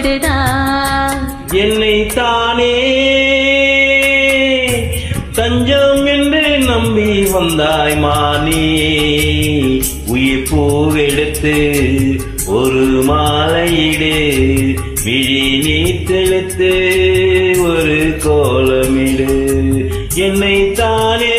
கொண்டுதான் என்னை தானே தஞ்சம் என்று நம்பி வந்தாய் மானே. உயிர் பூவெடுத்து ஒரு மாலையிடு, விழி நீத்தெடுத்து ஒரு கோலமிடு. என்னை தானே